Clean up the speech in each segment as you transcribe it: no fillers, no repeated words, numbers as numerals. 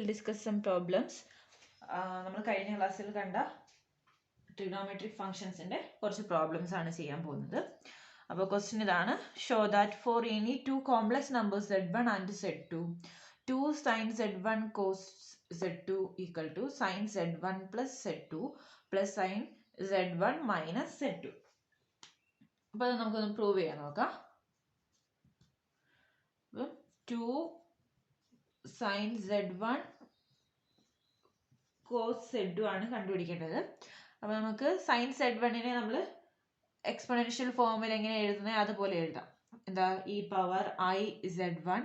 we'll discuss some problems. നമ്മൾ കഴിഞ്ഞ ക്ലാസ്സിൽ കണ്ട ട്രിഗണോമെട്രിക് ഫംഗ്ഷൻസിന്റെ കുറച്ച് പ്രോബ്ലംസ് ആണ് ചെയ്യാൻ പോകുന്നത്. അപ്പോൾ ക്വസ്റ്റ്യൻ ഇതാണ്: show that for any two complex numbers z1 and z2 2 sin z1 cos z2 equal to sin z1 plus z2 plus sin z1 minus z2. അപ്പോൾ അത് നമുക്കൊന്ന് പ്രൂവ് ചെയ്യാൻ നോക്കാം. 2 sin z1 cos z2 ആണ് കണ്ടുപിടിക്കേണ്ടത്. അപ്പോൾ നമുക്ക് sin z1നെ നമ്മൾ എക്സ്പോണൻഷ്യൽ ഫോമിൽ എങ്ങനെ എഴുതുന്നത് അതുപോലെ എഴുതാം. എന്താ, e power i z1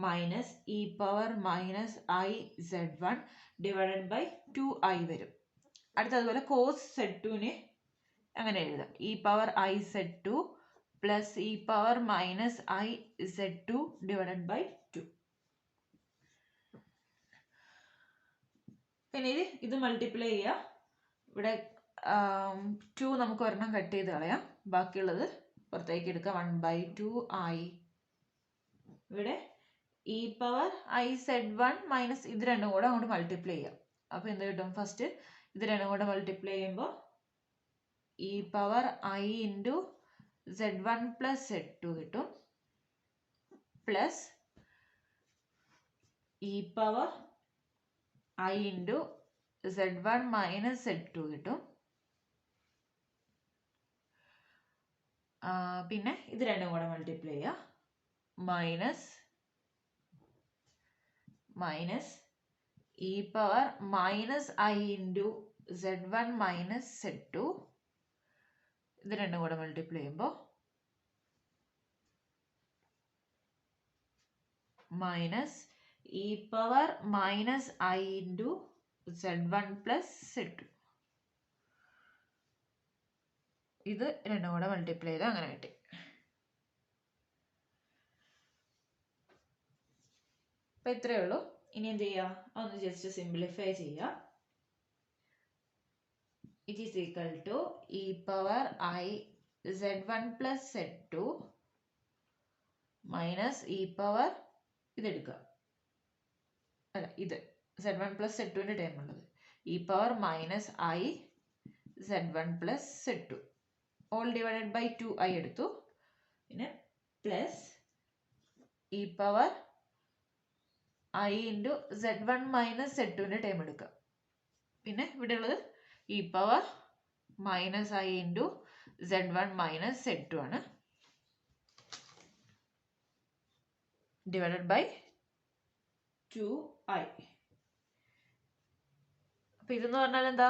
minus e power minus i z1 divided by 2i വരും. അടുത്തതുപോലെ കോസ് z2നെ അങ്ങനെ എഴുതാം. E power i z2 plus e power minus i z2 divided by 2. പിന്നെ ഇത് മൾട്ടിപ്ലൈ ചെയ്യുക. ഇവിടെ 2 നമുക്ക് ഒരെണ്ണം കട്ട് ചെയ്ത് കളയാം, ബാക്കിയുള്ളത് പുറത്തേക്ക് എടുക്കുക. 1/2i. ഇവിടെ E power i z1 minus ഇത് രണ്ടും കൂടെ അങ്ങോട്ട് മൾട്ടിപ്ലൈ ചെയ്യാം. അപ്പോൾ എന്ത് കിട്ടും? ഫസ്റ്റ് ഇത് രണ്ടും കൂടെ മൾട്ടിപ്ലൈ ചെയ്യുമ്പോൾ E power i into z1 plus z2 കിട്ടും, plus e power i into z1 minus z2 കിട്ടും. പിന്നെ ഇത് രണ്ടും കൂടെ മൾട്ടിപ്ലൈ ചെയ്യുക. Minus e power minus i into z1 minus z2 ഇത് രണ്ടും കൂടെ മൾട്ടിപ്ലൈ ചെയ്യുമ്പോൾ minus e power minus i into z1 plus z2 ഇത് രണ്ടും കൂടെ മൾട്ടിപ്ലൈ ചെയ്ത് അങ്ങനെ കിട്ടി. അപ്പം ഇത്രയേ ഉള്ളൂ. ഇനി എന്ത് ചെയ്യുക? ഒന്ന് ജസ്റ്റ് സിംപ്ലിഫൈ ചെയ്യുക. It is equal to e power i z1 plus z2 minus e power ഇതെടുക്കുക, അല്ല ഇത് z1 പ്ലസ് z2ൻ്റെ ടൈം ഉള്ളത്, e power minus i z1 plus z2 all divided by 2i എടുത്തു. പിന്നെ plus e power i into z1 minus z2ൻ്റെ time എടുക്കുക. പിന്നെ ഇവിടെ ഉള്ളത് e power minus i into z1 minus z2 ആണ്, ഡിവൈഡഡ് ബൈ 2i. അപ്പം ഇതെന്ന് പറഞ്ഞാൽ എന്താ,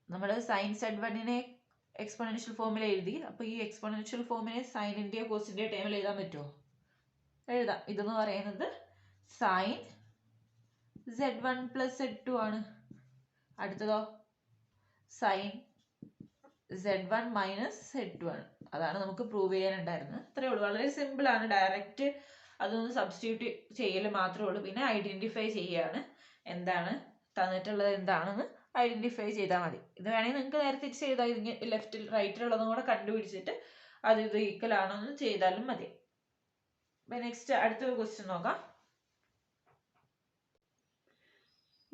നമ്മൾ സൈൻ z1നെ എക്സ്പോണൻഷ്യൽ ഫോമിൽ എഴുതി. അപ്പോൾ ഈ എക്സ്പോണൻഷ്യൽ ഫോമിനെ സൈനിൻ്റെയോ കോസിൻ്റെയോ ടൈമിൽ എഴുതാൻ പറ്റുമോ? എഴുതാം. ഇതെന്ന് പറയുന്നത് സൈൻ z1 പ്ലസ് z2 ആണ്. അടുത്തതോ സൈൻ z1 മൈനസ് z2 ആണ്. അതാണ് നമുക്ക് പ്രൂവ് ചെയ്യാനുണ്ടായിരുന്നത്. ഇത്രയേ ഉള്ളൂ, വളരെ സിമ്പിൾ ആണ്. ഡയറക്റ്റ് അതൊന്ന് സബ്സ്റ്റിറ്റ്യൂട്ട് ചെയ്യൽ മാത്രമേ ഉള്ളൂ. പിന്നെ ഐഡൻറ്റിഫൈ ചെയ്യുകയാണ്, എന്താണ് തന്നിട്ടുള്ളത് എന്താണെന്ന് ഐഡൻറ്റിഫൈ ചെയ്താൽ മതി. ഇത് വേണമെങ്കിൽ നിങ്ങൾക്ക് നേരെ തിരിച്ച് ചെയ്താൽ ലെഫ്റ്റിൽ റൈറ്റിലുള്ളതും കൂടെ കണ്ടുപിടിച്ചിട്ട് അത് ഇത് ഈക്വൽ ആണോ എന്ന് ചെയ്താലും മതി. അപ്പം നെക്സ്റ്റ് അടുത്തൊരു ക്വസ്റ്റ്യൻ നോക്കാം.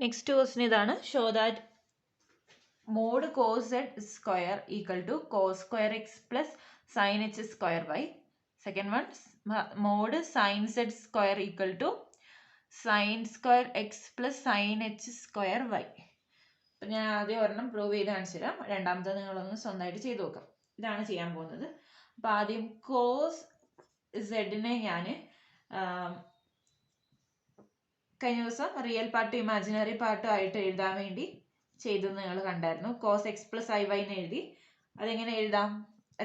നെക്സ്റ്റ് ക്വസ്റ്റ്യൻ ഇതാണ്: show that mod cos z square equal to cos square x plus sine h square y. Second one mod sine z square equal to sine square x plus sine h square y. അപ്പം ഞാൻ ആദ്യം ഒരെണ്ണം prove ചെയ്ത് കാണിച്ചു തരാം, രണ്ടാമത്തെ നിങ്ങളൊന്ന് സ്വന്തമായിട്ട് ചെയ്ത് നോക്കാം. ഇതാണ് ചെയ്യാൻ പോകുന്നത്. അപ്പം ആദ്യം കോസ് സെഡിനെ ഞാൻ കഴിഞ്ഞ ദിവസം റിയൽ പാർട്ടും ഇമാജിനറി പാർട്ടും ആയിട്ട് എഴുതാൻ വേണ്ടി ചെയ്തെന്ന് നിങ്ങൾ കണ്ടായിരുന്നു. കോസ് എക്സ് പ്ലസ് ഐ വൈന്ന് എഴുതി. അതെങ്ങനെ എഴുതാം?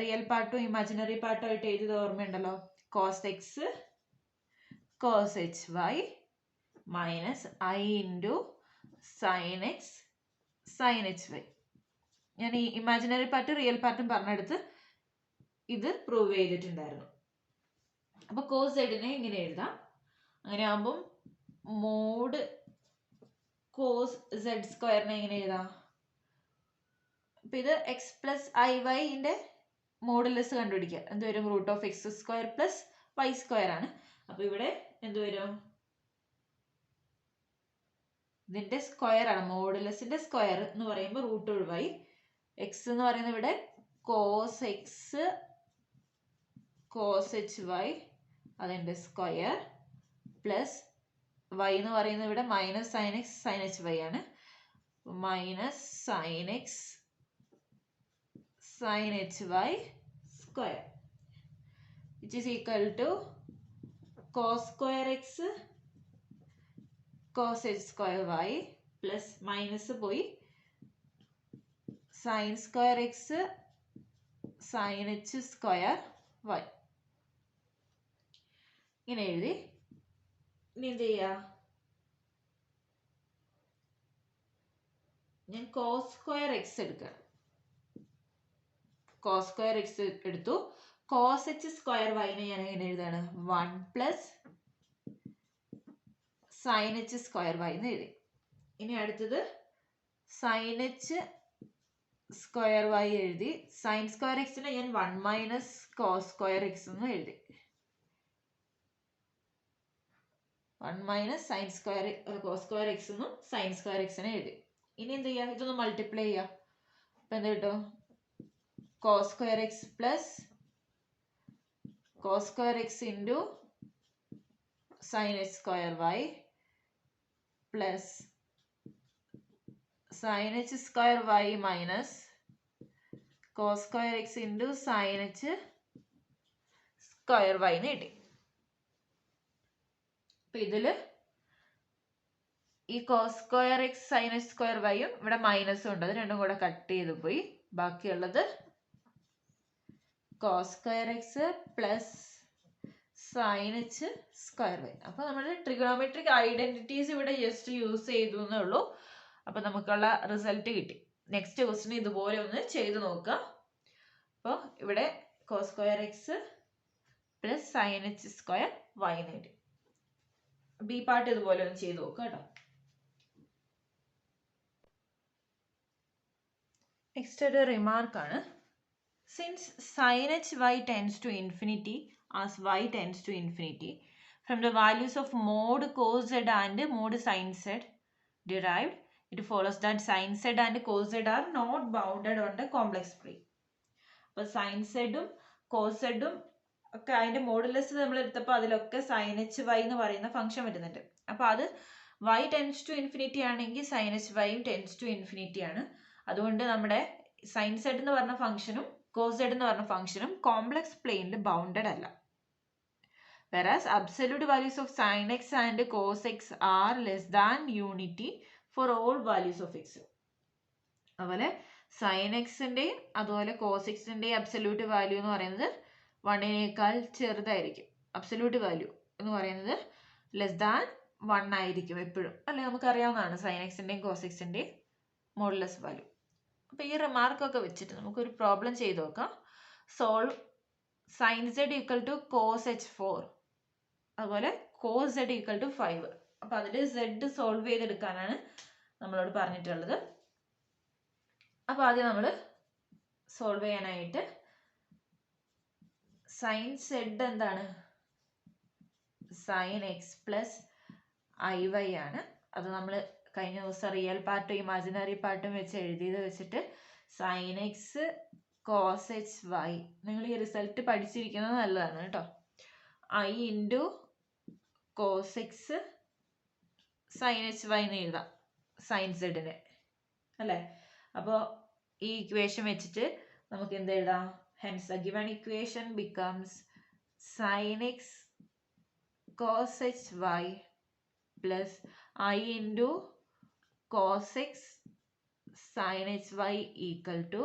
റിയൽ പാർട്ടും ഇമാജിനറി പാർട്ടും ആയിട്ട് എഴുതിയത് ഓർമ്മയുണ്ടല്ലോ. Cos x cos h y minus i into sine x sine h y. ഞാൻ ഈ ഇമാജിനറി പാർട്ടും റിയൽ പാർട്ടും പറഞ്ഞെടുത്ത് ഇത് പ്രൂവ് ചെയ്തിട്ടുണ്ടായിരുന്നു. അപ്പോൾ കോസ് സെഡിനെ ഇങ്ങനെ എഴുതാം. അങ്ങനെ ആകുമ്പം മോഡ് കോസ് സെഡ് സ്ക്വയറിനെ എങ്ങനെ എഴുതാം? അപ്പം ഇത് എക്സ് പ്ലസ് ഐ വൈൻ്റെ മോഡുലസ് കണ്ടുപിടിക്കുക. എന്ത് വരും? Root of x square plus y square ആണ്. അപ്പോൾ ഇവിടെ എന്ത് വരും? ഇതിൻ്റെ സ്ക്വയർ ആണ്, മോഡുലസിൻ്റെ സ്ക്വയർ എന്ന് പറയുമ്പോൾ റൂട്ട് ഒഴിവായി. എക്സ് എന്ന് പറയുന്നത് ഇവിടെ cos x cos h y അതിൻ്റെ സ്ക്വയർ പ്ലസ് വൈ എന്ന് പറയുന്നത് ഇവിടെ minus sine x sine h y ആണ്. Minus sine x sine h y square which is equal to cos square x cos h square y plus minus പോയി sine square x sine h square y. ഇങ്ങനെ എഴുതി. ഇനി എന്ത് ചെയ്യുക, ഞാൻ cos square x എടുക്കണം. Cos square x എടുത്തു. Cos h square വൈനെ ഞാൻ എങ്ങനെ എഴുതാണ്, 1 plus sine h square y എന്ന് എഴുതി. ഇനി അടുത്തത് സൈൻ എച്ച് സ്ക്വയർ വൈ എഴുതി. സൈൻ സ്ക്വയർ എക്സിനെ ഞാൻ 1 മൈനസ് കോസ് സ്ക്വയർ എക്സ് എന്ന് എഴുതി. 1 minus sine square cos square x എന്നും സൈൻ സ്ക്വയർ എക്സിനെ എഴുതി. ഇനി എന്ത് ചെയ്യുക, ഇതൊന്ന് മൾട്ടിപ്ലൈ ചെയ്യുക. അപ്പം എന്ത് കിട്ടും, cos square x plus cos square x into sine h square y plus sine h square y minus cos square x into sine h square y എന്ന് കിട്ടി. അപ്പം ഇതിൽ ഈ cos square x sine h square വൈയും ഇവിടെ മൈനസും ഉണ്ട്, അത് രണ്ടും കൂടെ കട്ട് ചെയ്ത് പോയി. ബാക്കിയുള്ളത് cos square x plus sine h square y. അപ്പോൾ നമ്മൾ ട്രിഗണോമെട്രിക് ഐഡന്റിറ്റീസ് ഇവിടെ ജസ്റ്റ് യൂസ് ചെയ്തു എന്നേ ഉള്ളൂ. അപ്പോൾ നമുക്കുള്ള റിസൾട്ട് കിട്ടി. നെക്സ്റ്റ് ക്വസ്റ്റിന് ഇതുപോലെ ഒന്ന് ചെയ്ത് നോക്കുക. അപ്പോൾ ഇവിടെ cos square x plus sine h square y നേടി. ബി പാർട്ട് ഇതുപോലെ ഒന്ന് ചെയ്ത് നോക്കുക കേട്ടോ. നെക്സ്റ്റ് ഒരു റിമാർക്കാണ്. Since sine h y tends to infinity as y tends to infinity, from the values of mod cos z and mod sin z derived, it follows that sin z and cos z are not bounded on the complex plane. അപ്പോൾ sign സെഡും cos സെഡും ഒക്കെ അതിൻ്റെ modulus നമ്മൾ എടുത്തപ്പോൾ അതിലൊക്കെ sign h y എന്ന് പറയുന്ന function വരുന്നുണ്ട്. അപ്പോൾ അത് y ടെൻസ് ടു ഇൻഫിനിറ്റി ആണെങ്കിൽ സൈൻ എച്ച് വൈയും ടെൻസ് ടു ഇൻഫിനിറ്റി ആണ്. അതുകൊണ്ട് നമ്മുടെ സൈൻ സെഡ് എന്ന് പറഞ്ഞ ഫംഗ്ഷനും കോസ് സെഡ് എന്ന് പറഞ്ഞ ഫംഗ്ഷനും കോംപ്ലക്സ് പ്ലെയിനിൽ ബൗണ്ടഡ് അല്ല. Whereas absolute values of sin x and cos x are less than unity for all values of x. അതുപോലെ സൈൻ എക്സിൻ്റെയും അതുപോലെ കോസ് എക്സിൻ്റെയും അബ്സല്യൂട്ട് വാല്യൂ എന്ന് പറയുന്നത് 1നേക്കാൾ ചെറുതായിരിക്കും. അബ്സല്യൂട്ട് വാല്യൂ എന്ന് പറയുന്നത് ലെസ് ദാൻ 1 ആയിരിക്കും എപ്പോഴും, അല്ലെ? നമുക്കറിയാവുന്നതാണ് സൈൻ എക്സിൻ്റെയും കോസ് എക്സിൻ്റെയും മോഡുലസ് വാല്യൂ. അപ്പോൾ ഈ റിമാർക്കൊക്കെ വെച്ചിട്ട് നമുക്കൊരു പ്രോബ്ലം ചെയ്ത് നോക്കാം. Solve sine z equal to cos h 4, അതുപോലെ കോസ് സെഡ് ഈക്വൽ ടു 5. അപ്പോൾ അതിൽ സെഡ് സോൾവ് ചെയ്തെടുക്കാനാണ് നമ്മളോട് പറഞ്ഞിട്ടുള്ളത്. അപ്പോൾ ആദ്യം നമ്മൾ സോൾവ് ചെയ്യാനായിട്ട് സൈൻ സെഡ് എന്താണ്, sine x plus i y ആണ്. അത് നമ്മൾ കഴിഞ്ഞ ദിവസം റിയൽ പാർട്ടും ഇമാജിനറി പാർട്ടും വെച്ച് എഴുതിയത് വെച്ചിട്ട് sine x cos h y, നിങ്ങൾ ഈ റിസൾട്ട് പഠിച്ചിരിക്കുന്നത് നല്ലതാണ് കേട്ടോ. I into cos x sine h y എന്ന് എഴുതാം സൈൻ സെഡിന്, അല്ലേ? അപ്പോൾ ഈ ഇക്വേഷൻ വെച്ചിട്ട് നമുക്ക് എന്ത് എഴുതാം? Hence the given equation becomes sine x cos h y plus i into cos x sine h y equal to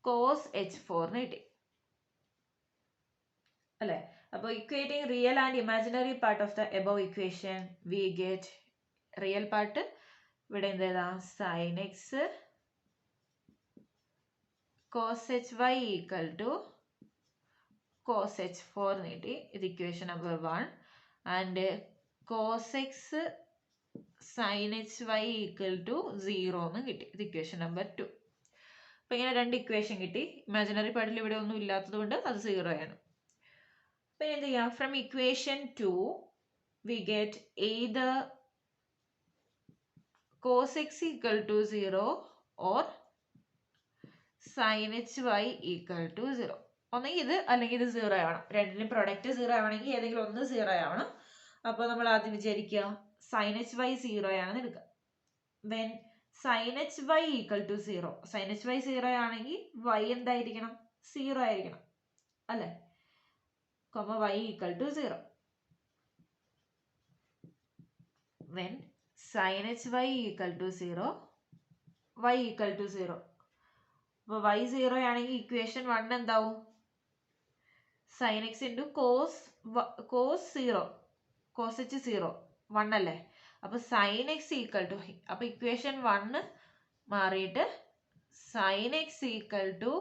cos h 4 എന്ന് കിട്ടി, അല്ലേ? അപ്പോൾ equating real and imaginary part of the above equation we get real part ഇവിടെ എന്ത് എഴുതാം? Sine x cos h y equal to cos h 4 എന്ന് കിട്ടി. ഇത് equation number 1. And cos x sine h y equal to 0 എന്ന് കിട്ടി. ഇത് equation number 2. അപ്പോൾ ഇങ്ങനെ രണ്ട് ഇക്വേഷൻ കിട്ടി. ഇമാജിനറി പാർട്ടിൽ ഇവിടെ ഒന്നും ഇല്ലാത്തത് കൊണ്ട് അത് 0 ആണ്. അപ്പോൾ എന്ത് ചെയ്യാം? From equation 2 we get either cos x equal to 0 or sin hy equal to 0. ഒന്നെങ്കിൽ ഇത് അല്ലെങ്കിൽ ഇത് 0 ആവണം. രണ്ടിനും പ്രൊഡക്റ്റ് 0 ആവണമെങ്കിൽ ഏതെങ്കിലും ഒന്ന് 0 ആവണം. അപ്പോൾ നമ്മൾ ആദ്യം വിചാരിക്കുക sin hy 0 ആണെന്ന് എടുക്കുക. when sin hy equal to 0, sin hy 0 ആണെങ്കിൽ y എന്തായിരിക്കണം? 0 ആയിരിക്കണം അല്ലേ? y equal to 0. when sin hy equal to 0, y equal to 0. അപ്പോൾ y 0 ആണെങ്കിൽ ഇക്വേഷൻ 1 എന്താവും? sin x into cos 0, cos h 0, 1 അല്ലേ? അപ്പോൾ sin x equal to, അപ്പോൾ ഇക്വേഷൻ 1 മാറിയിട്ട് sin x equal to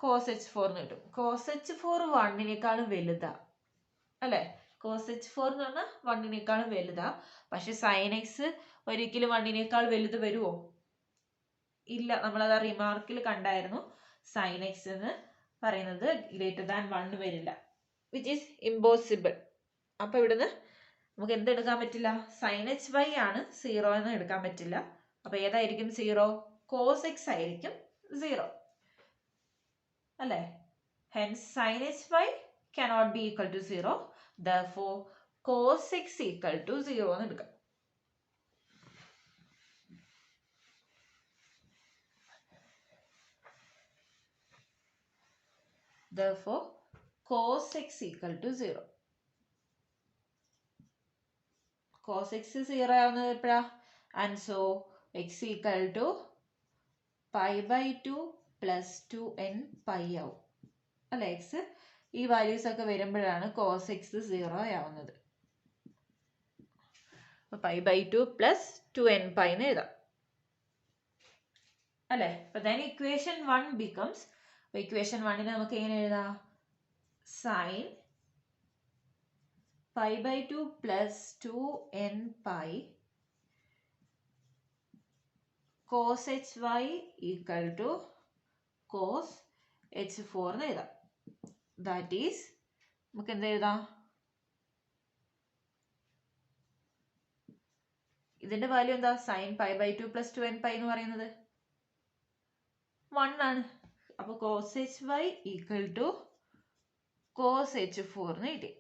cos h4 എന്ന് കിട്ടും. cos h4 1നേക്കാളും വലുതാ അല്ലേ? cos h4 എന്ന് പറഞ്ഞാൽ 1നേക്കാളും വലുതാ. പക്ഷെ sin x ഒരിക്കലും 1നേക്കാൾ വലുത് വരുമോ? ഇല്ല. നമ്മളത് ആ റിമാർക്കിൽ കണ്ടായിരുന്നു. sin x എന്ന് പറയുന്നത് ഗ്രേറ്റർ ദാൻ 1 വരില്ല, വിച്ച് ഈസ് ഇമ്പോസിബിൾ. അപ്പോൾ ഇവിടുന്ന് നമുക്ക് എന്തെടുക്കാൻ പറ്റില്ല? sin hy ആണ് 0 എന്ന് എടുക്കാൻ പറ്റില്ല. അപ്പോൾ ഏതായിരിക്കും 0? cos x ആയിരിക്കും 0 അല്ലേ? hence sin hy cannot be equal to 0. therefore cos x equal to 0 എന്ന് എടുക്കാം. therefore cos x equal to 0. cos x 0 ആവുന്നത് എപ്പോഴാ? and so x equal to pi/2 plus 2n pi ആവും അല്ലേ? x ഈ values ഒക്കെ വരുമ്പോഴാണ് cos x 0 ആവുന്നത്. അപ്പോൾ pi/2 plus 2n pi എന്ന് എഴുതാം അല്ലേ? അപ്പോൾ then equation 1 becomes, equation 1 നമുക്ക് എങ്ങനെ എഴുതാം? sin pi/2 plus 2n pi cos hy equal to cos h4 എന്ന് എഴുതാം. ദാറ്റ് ഈസ് നമുക്ക് എന്ത് എഴുതാം? ഇതിന്റെ വാല്യൂ എന്താ? sin pi/2 plus 2n pi എന്ന് പറയുന്നത് 1 ആണ്. അപ്പോൾ cos hy equal to cos h4 എന്ന് കിട്ടി.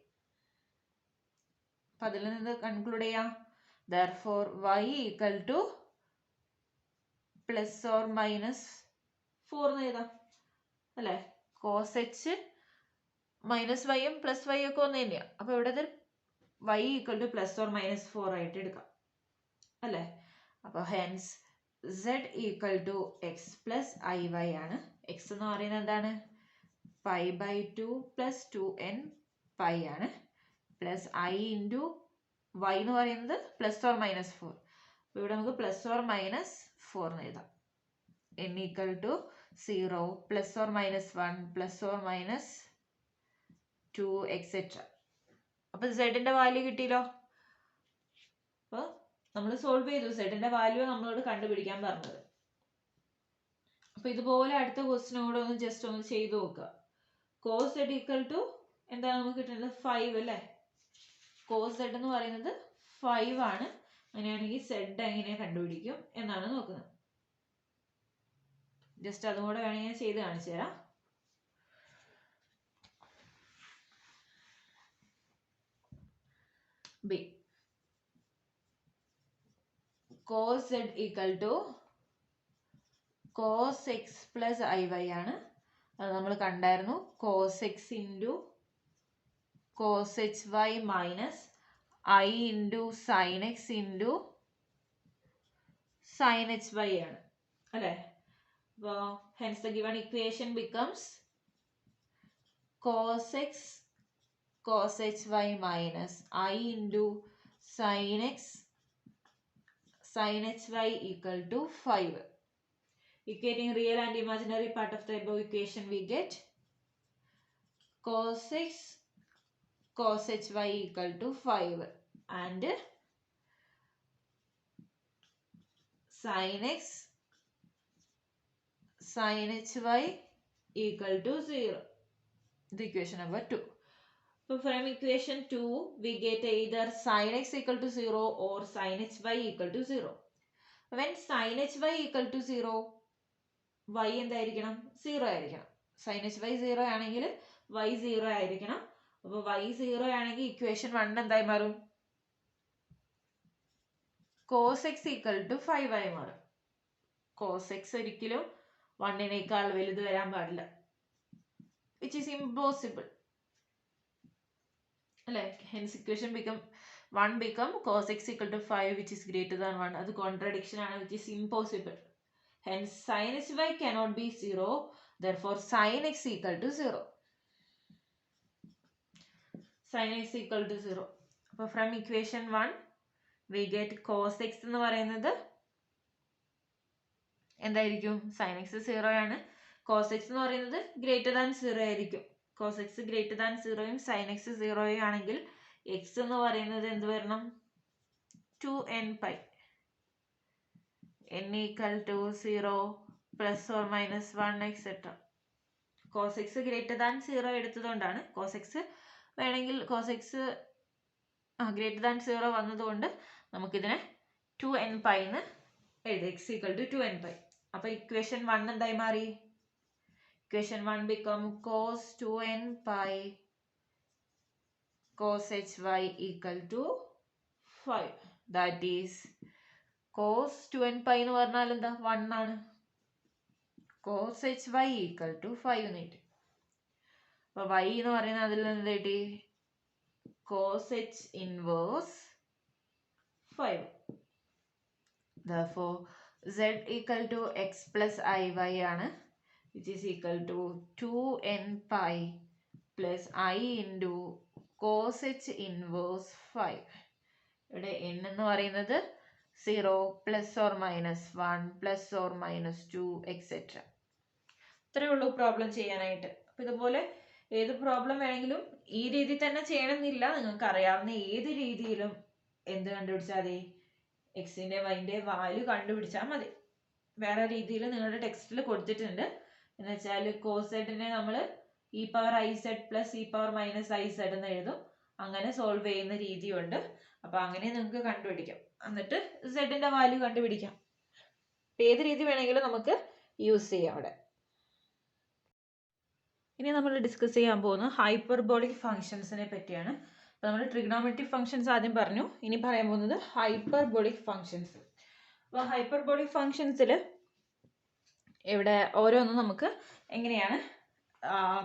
അപ്പം അതിൽ നിന്ന് കൺക്ലൂഡ് ചെയ്യാം therefore y equal to plus or minus 4 എന്ന് എഴുതാം അല്ലേ? cos h മൈനസ് വൈയും പ്ലസ് വൈ ഒക്കെ ഒന്ന് തന്നെയാണ്. അപ്പോൾ ഇവിടെ y equal to plus or minus 4 ആയിട്ട് എടുക്കാം അല്ലേ? അപ്പോൾ hence z equal to x plus iy ആണ്. x എന്ന് പറയുന്നത് എന്താണ്? pi/2 plus 2n pi ആണ്. പ്ലസ് i ഇൻറ്റു y എന്ന് പറയുന്നത് പ്ലസ് ഓർ മൈനസ് 4. അപ്പോൾ ഇവിടെ നമുക്ക് പ്ലസ് ഓർ മൈനസ് 4 എന്ന് എഴുതാം. n equal to 0 plus or minus 1 plus or minus 2 etcetera. അപ്പോൾ z-ന്റെ വാല്യൂ കിട്ടിയല്ലോ. അപ്പോൾ നമ്മൾ സോൾവ് ചെയ്തു. z-ന്റെ വാല്യൂ നമ്മളോട് കണ്ടുപിടിക്കാൻ പറഞ്ഞത്. അപ്പോൾ ഇതുപോലെ അടുത്ത ക്വസ്റ്റിനോട് ഒന്ന് ജസ്റ്റ് ഒന്ന് ചെയ്ത് നോക്കുക. cos z equal to എന്താണ് നമുക്ക് കിട്ടുന്നത്? 5 അല്ലേ? cos z എന്ന് പറയുന്നത് 5 ആണ്. അങ്ങനെയാണെങ്കിൽ z എങ്ങനെ കണ്ടുപിടിക്കും എന്നാണ് നോക്കുന്നത്. ജസ്റ്റ് അതും കൂടെ വേണമെങ്കിൽ ഞാൻ ചെയ്ത് കാണിച്ചു തരാം. b cos z equal to cos x plus iy ആണ്. അത് നമ്മൾ കണ്ടായിരുന്നു. cos x into cos hy minus i into sin x into sin hy ആണ് അല്ലേ? അപ്പോൾ hence the given equation becomes cos x cos hy minus i into sin x sin hy equal to 5. Equating real and imaginary part of the above equation, we get cos x cos hy equal to 5 and sin x sin hy equal to 0. The equation number 2. So from equation 2 we get either sin x equal to 0 or sin hy equal to 0. When sin hy equal to 0, y എന്തായിരിക്കണം? 0 ആയിരിക്കണം. sin hy 0 ആണെങ്കിൽ y 0 ആയിരിക്കണം. അപ്പോൾ y 0 ആണെങ്കിൽ equation 1 എന്തായി മാറും? cos x equal to 5 ആയി മാറും. cos x ഒരിക്കലും 1നേക്കാൾ വലുത് വരാൻ പാടില്ല, which is impossible. Like hence equation become 1 become cos x equal to 5 which is greater than 1. അത് contradiction ആണ്, which is impossible. Hence sin hy cannot be 0, therefore sin x equal to 0. sin x equal to 0. അപ്പോൾ from equation 1 we get cos x എന്ന് പറയുന്നത് എന്തായിരിക്കും? sin x 0 ആണ്. cos x എന്ന് പറയുന്നത് greater than 0 ആയിരിക്കും. cos x greater than 0യും sin x 0യും ആണെങ്കിൽ x എന്ന് പറയുന്നത് എന്ത് വരണം? 2n pi n equal to 0 plus or minus 1 etc. cos x greater than 0 എടുത്തതുകൊണ്ടാണ്, cos x വേണമെങ്കിൽ cos x greater than 0 വന്നതുകൊണ്ട് നമുക്കിതിനെ 2n pi എന്ന് എഴുതി, x equal to 2n pi. അപ്പോൾ ഇക്വേഷൻ 1 എന്തായി മാറി? Equation 1 become cos 2n pi cos hy equal to 5. That is cos 2n pi എന്ന് പറഞ്ഞാൽ എന്താ? 1 ആണ്. cos hy equal to 5 എന്ന് കിട്ടി. അപ്പോൾ y എന്ന് പറയുന്നത് അതിൽ നിന്ന് എന്ത് കിട്ടി? cos h inverse 5. Therefore z equal to x plus iy ആണ്, which is equal to 2n pi plus I into cos h inverse 5. ഇവിടെ n എന്ന് പറയുന്നത് 0 plus or minus 1 plus or minus 2 etc. ഇത്രയേ ഉള്ളൂ പ്രോബ്ലം ചെയ്യാനായിട്ട്. അപ്പോൾ ഇതുപോലെ ഏത് പ്രോബ്ലം വേണമെങ്കിലും ഈ രീതി തന്നെ ചെയ്യണമെന്നില്ല, നിങ്ങൾക്ക് അറിയാവുന്ന ഏത് രീതിയിലും എന്ത് കണ്ടുപിടിച്ചാൽ മതി? എക്സിൻ്റെ വൈൻ്റെ വാല്യൂ കണ്ടുപിടിച്ചാൽ മതി. വേറെ രീതിയിൽ നിങ്ങളുടെ ടെക്സ്റ്റിൽ കൊടുത്തിട്ടുണ്ട്. എന്ന് വെച്ചാൽ cos z-നെ നമ്മൾ e power i z plus e power minus i z എന്ന് എഴുതും. അങ്ങനെ സോൾവ് ചെയ്യുന്ന രീതിയുണ്ട്. അപ്പോൾ അങ്ങനെ നിങ്ങൾക്ക് കണ്ടുപിടിക്കാം, എന്നിട്ട് z-ന്റെ വാല്യൂ കണ്ടുപിടിക്കാം. ഏത് രീതി വേണമെങ്കിലും നമുക്ക് യൂസ് ചെയ്യാം അവിടെ. ഇനി നമ്മൾ ഡിസ്കസ് ചെയ്യാൻ പോകുന്നത് ഹൈപ്പർബോളിക് ഫംഗ്ഷൻസിനെ പറ്റിയാണ്. അപ്പോൾ നമ്മൾ ട്രിഗണോമെട്രിക് ഫംഗ്ഷൻസ് ആദ്യം പറഞ്ഞു, ഇനി പറയാൻ പോകുന്നത് ഹൈപ്പർബോളിക് ഫംഗ്ഷൻസ്. അപ്പോൾ ഹൈപ്പർബോളിക് ഫംഗ്ഷൻസിൽ ഇവിടെ ഓരോന്നും നമുക്ക് എങ്ങനെയാണ്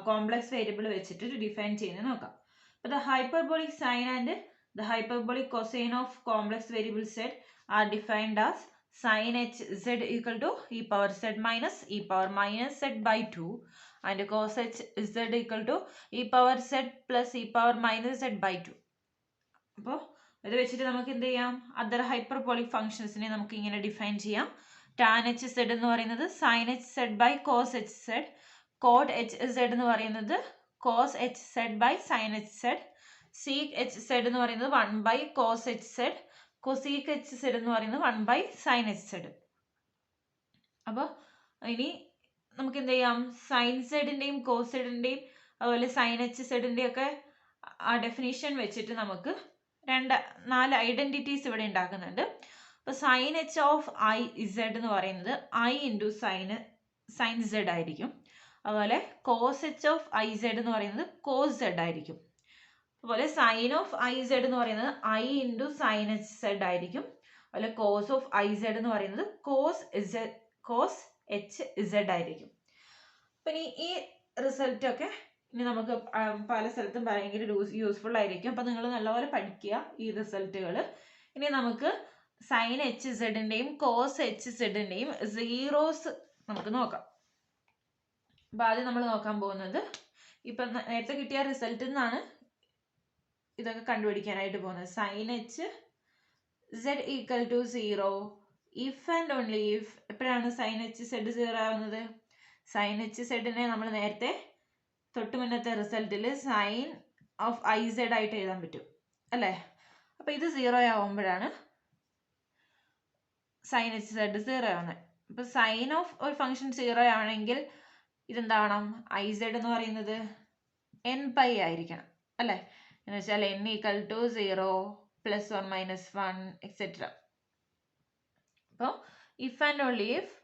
കോംപ്ലക്സ് വേരിയബിൾ വെച്ചിട്ട് ഡിഫൈൻ ചെയ്യുന്നത് നോക്കാം. അപ്പോൾ the hyperbolic sine and the hyperbolic cosine of complex variable z are defined as sin h z equal to e power z minus z by 2 and cos h z equal to e power z plus e power minus z by 2. അപ്പോൾ ഇത് വെച്ചിട്ട് നമുക്ക് എന്ത് ചെയ്യാം? Other hyperbolic ഫംഗ്ഷൻസിനെ നമുക്ക് ഇങ്ങനെ define ചെയ്യാം. tan h z എന്ന് പറയുന്നത് sin h z by cos h z, cot h z എന്ന് പറയുന്നത് cos h z by sin h z, sec h z എന്ന് പറയുന്നത് 1 by cos h z, cosec h z എന്ന് പറയുന്നത് 1 by sin h z. അപ്പോൾ ഇനി നമുക്ക് എന്ത് ചെയ്യാം? sin z-ൻ്റെയും cos z-ൻ്റെയും അതുപോലെ sin h z-ൻ്റെയും ഒക്കെ ആ ഡെഫിനിഷൻ വെച്ചിട്ട് നമുക്ക് 4 ഐഡൻറ്റിറ്റീസ് ഇവിടെ ഉണ്ടാക്കുന്നുണ്ട്. അപ്പോൾ sin h of i z എന്ന് പറയുന്നത് i ഇൻറ്റു sin z ആയിരിക്കും. അതുപോലെ cos h of i z എന്ന് പറയുന്നത് cos z ആയിരിക്കും. അതുപോലെ സൈൻ ഓഫ് ഐ സെഡ് എന്ന് പറയുന്നത് i into sine h z ആയിരിക്കും. അതുപോലെ കോസ് ഓഫ് ഐ സെഡ് എന്ന് പറയുന്നത് കോസ് എച്ച് സെഡ് ആയിരിക്കും. അപ്പം ഇനി ഈ റിസൾട്ടൊക്കെ ഇനി നമുക്ക് പല സ്ഥലത്തും ഭയങ്കര യൂസ്ഫുൾ ആയിരിക്കും. അപ്പം നിങ്ങൾ നല്ലപോലെ പഠിക്കുക ഈ റിസൾട്ടുകൾ. ഇനി നമുക്ക് സൈൻ എച്ച് സെഡിൻ്റെയും കോസ് എച്ച് സെഡിൻ്റെയും സീറോസ് നമുക്ക് നോക്കാം. അപ്പം ആദ്യം നമ്മൾ നോക്കാൻ പോകുന്നത് ഇപ്പം നേരത്തെ കിട്ടിയ റിസൾട്ടിൽ നിന്നാണ് ഇതൊക്കെ കണ്ടുപിടിക്കാനായിട്ട് പോകുന്നത്. Sine h z equal to 0 if and only if. എപ്പോഴാണ് സൈൻ എച്ച് സെഡ് 0 ആവുന്നത്? സൈൻ എച്ച് സെഡിനെ നമ്മൾ നേരത്തെ തൊട്ട് മുന്നത്തെ റിസൾട്ടിൽ സൈൻ ഓഫ് ഐ സെഡ് ആയിട്ട് എഴുതാൻ പറ്റും അല്ലേ? അപ്പോൾ ഇത് 0 ആവുമ്പോഴാണ് സൈൻ എച്ച് സെഡ് 0 ആവുന്നത്. അപ്പോൾ സൈൻ ഓഫ് ഒരു ഫംഗ്ഷൻ 0 ആണെങ്കിൽ ഇതെന്താവണം? ഐ സെഡ് എന്ന് പറയുന്നത് n പൈ ആയിരിക്കണം അല്ലേ? എന്ന് വെച്ചാൽ n equal to 0 plus or minus 1 etcetera. അപ്പോൾ ഇഫ് ആൻഡ് ഓൺലി ഇഫ്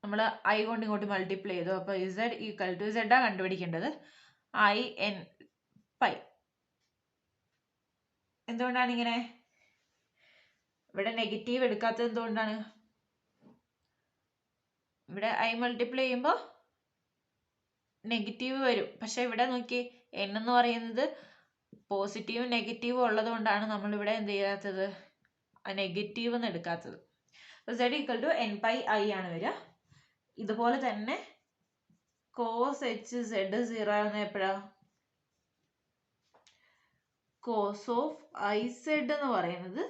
നമ്മൾ ഐ കൊണ്ട് ഇങ്ങോട്ട് മൾട്ടിപ്ലൈ ചെയ്തു. അപ്പോൾ z ഈക്വൽ ടു z ആ കണ്ടുപിടിക്കേണ്ടത് i n പൈ. എന്തുകൊണ്ടാണ് ഇങ്ങനെ? ഇവിടെ നെഗറ്റീവ് എടുക്കാത്തത് എന്തുകൊണ്ടാണ്? ഇവിടെ ഐ മൾട്ടിപ്ലൈ ചെയ്യുമ്പോൾ നെഗറ്റീവ് വരും. പക്ഷെ ഇവിടെ നോക്കി n എന്ന് പറയുന്നത് പോസിറ്റീവും നെഗറ്റീവും ഉള്ളത് കൊണ്ടാണ് നമ്മളിവിടെ എന്ത് ചെയ്യാത്തത്, നെഗറ്റീവ് എന്ന് എടുക്കാത്തത്. z equal to n pi i ആണ് വരിക. ഇതുപോലെ തന്നെ കോസ് എച്ച് സെഡ് 0 ആവുന്ന എപ്പോഴാ? കോസ് ഓഫ് ഐ സെഡ് എന്ന് പറയുന്നത്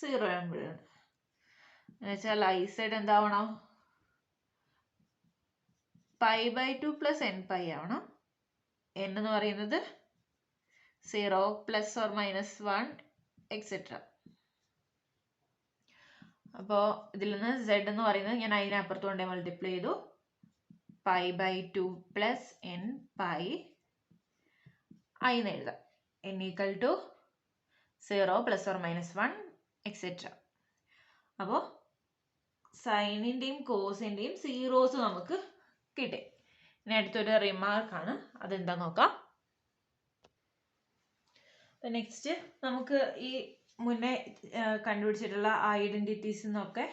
0 ആകുമ്പോഴാണ്. എന്നുവെച്ചാൽ ഐ സെഡ് എന്താവണം? Pi by 2 plus n pi ആവണം. n എന്ന് പറയുന്നത് 0 പ്ലസ് ഓർ മൈനസ് 1 എക്സെട്ര. അപ്പോൾ ഇതിൽ നിന്ന് z എന്ന് പറയുന്നത് ഞാൻ അതിനപ്പുറത്ത് കൊണ്ടേ മൾട്ടിപ്ലൈ ചെയ്തു. Pi by 2 plus n pi i എന്ന് എഴുതാം. n equal to 0 plus or minus 1 etcetera. അപ്പോൾ സൈനിൻ്റെയും കോസിൻ്റെയും സീറോസ് നമുക്ക് കിട്ടി. ഇനി അടുത്തൊരു റിമാർക്കാണ്, അതെന്താ നോക്കാം. നെക്സ്റ്റ് നമുക്ക് ഈ മുന്നേ കണ്ടുപിടിച്ചിട്ടുള്ള ഐഡൻറ്റിറ്റീസ് എന്നൊക്കെ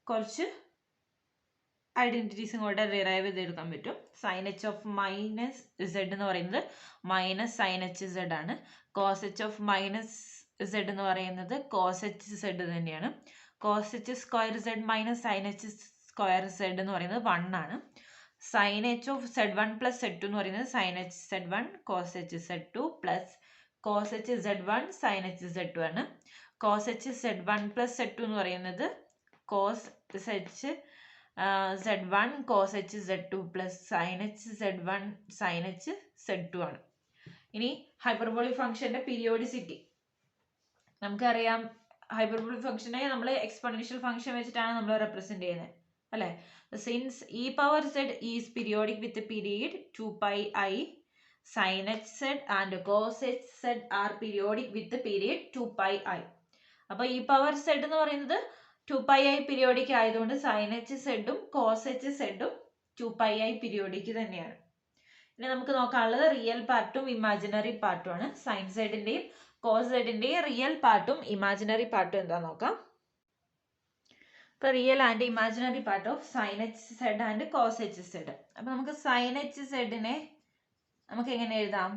കുറച്ച് ഐഡൻറ്റിറ്റീസും കൂടെ ഡിറൈവ് ചെയ്തെടുക്കാൻ പറ്റും. Sine h of minus z എന്ന് പറയുന്നത് മൈനസ് സൈൻ എച്ച് സെഡ് ആണ്. Cos h of minus z എന്ന് പറയുന്നത് കോസ് എച്ച് സെഡ് തന്നെയാണ്. Cos h square z minus sine h square z എന്ന് പറയുന്നത് 1 ആണ്. Sine h of z 1 plus z 2 എന്ന് പറയുന്നത് sine h z 1 cos h z 2 plus cos h z 1 sine h z 2 ആണ്. Cos h z 1 plus z 2 എന്ന് പറയുന്നത് cos h z 1 cos h z 2 plus sine h z 1 sine h z 2 ആണ്. ഇനി hyperbolic ഫംഗ്ഷന്റെ periodicity നമുക്കറിയാം. Hyperbolic ഫംഗ്ഷനെ നമ്മൾ exponential function വെച്ചിട്ടാണ് നമ്മൾ റെപ്രസെന്റ് ചെയ്യുന്നത്, അല്ലേ? Since e power z is periodic with period 2 pi i sin h z and cos h z are periodic with the period 2 pi i. അപ്പോൾ ഈ പവർ z എന്ന് പറയുന്നത് 2 pi i പീരിയോഡിക് ആയതുകൊണ്ട് sin h z ഉം cos h z ഉം 2 pi i periodic തന്നെയാണ്. ഇനി നമുക്ക് നോക്കാനുള്ളത് റിയൽ പാർട്ടും ഇമാജിനറി പാർട്ടും ആണ്. സൈൻ സെഡിന്റെയും കോസ് സെഡിന്റെയും റിയൽ പാർട്ടും ഇമാജിനറി പാർട്ടും എന്താ നോക്കാം. ഇപ്പോൾ real and imaginary part of sine h z and cos h z. അപ്പോൾ നമുക്ക് സൈൻ എച്ച് സെഡിനെ നമുക്ക് എങ്ങനെ എഴുതാം?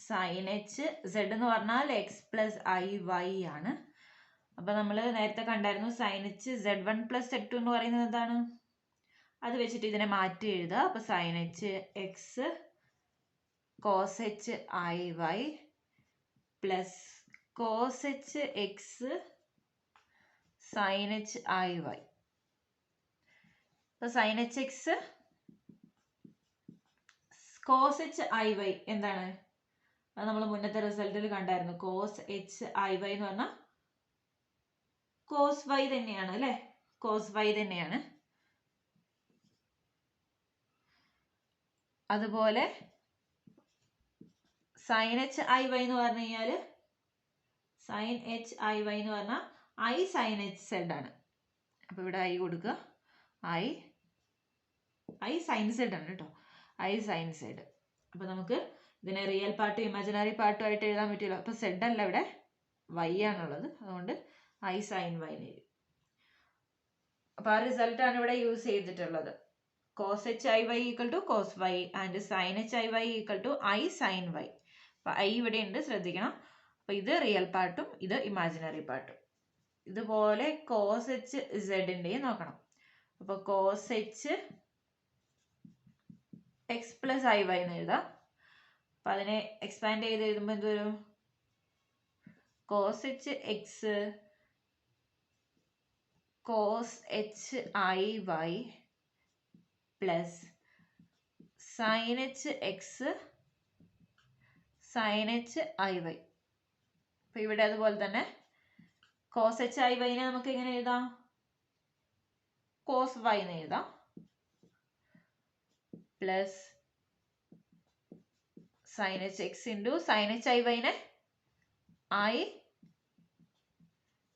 സൈൻ എച്ച് സെഡ് എന്ന് പറഞ്ഞാൽ എക്സ് പ്ലസ് ഐ വൈ ആണ്. അപ്പോൾ നമ്മൾ നേരത്തെ കണ്ടായിരുന്നു sine h z 1 plus z 2 എന്ന് പറയുന്നത് എന്താണ്? അത് വെച്ചിട്ട് ഇതിനെ മാറ്റി എഴുതുക. അപ്പോൾ sine h x cos h i y plus cos h x sine h i y. അപ്പോൾ sine h x cos h i y എന്താണ്? അത് നമ്മൾ മുന്നത്തെ റിസൾട്ടിൽ കണ്ടായിരുന്നു. കോസ് എച്ച് ഐ വൈ എന്ന് പറഞ്ഞാൽ കോസ് വൈ തന്നെയാണ്, അല്ലേ? കോസ് വൈ തന്നെയാണ്. അതുപോലെ സൈൻ എച്ച് ഐ വൈ എന്ന് പറഞ്ഞു കഴിഞ്ഞാൽ സൈൻ എച്ച് ഐ വൈ എന്ന് പറഞ്ഞാൽ ഐ സൈൻ എച്ച് സെഡ് ആണ്. അപ്പോൾ ഇവിടെ ഐ കൊടുക്കുക. ഐ സൈൻ സെഡ് ആണ് കേട്ടോ, ഐ സൈൻ സെഡ്. അപ്പോൾ നമുക്ക് ഇതിനെ റിയൽ പാർട്ടും ഇമാജിനറി പാർട്ടും ആയിട്ട് എഴുതാൻ പറ്റില്ല. അപ്പോൾ സെഡ് അല്ല, ഇവിടെ വൈ ആണുള്ളത്, അതുകൊണ്ട് ഐ സൈൻ വൈ എഴുതി. അപ്പോൾ ആ റിസൾട്ടാണ് ഇവിടെ യൂസ് ചെയ്തിട്ടുള്ളത്. Cos h i y equal to cos y and sine h i y equal to i sine y. അപ്പോൾ ഐ ഇവിടെ ഉണ്ട്, ശ്രദ്ധിക്കണം. അപ്പോൾ ഇത് റിയൽ പാർട്ടും ഇത് ഇമാജിനറി പാർട്ടും. ഇതുപോലെ കോസ് എച്ച് സെഡിൻ്റെയും നോക്കണം. അപ്പോൾ cos h x plus i y എന്ന് എഴുതാം. അപ്പം അതിനെ എക്സ്പാൻഡ് ചെയ്ത് എഴുതുമ്പോൾ എന്ത് വരും? Cos h x cos h i y plus sine h x sine h i y. അപ്പം ഇവിടെ അതുപോലെ തന്നെ കോസ് എച്ച് ഐ വൈനെ നമുക്ക് എങ്ങനെ എഴുതാം? കോസ് വൈ എന്ന് എഴുതാം. Plus sine h x into sine h i വൈനെ ഐ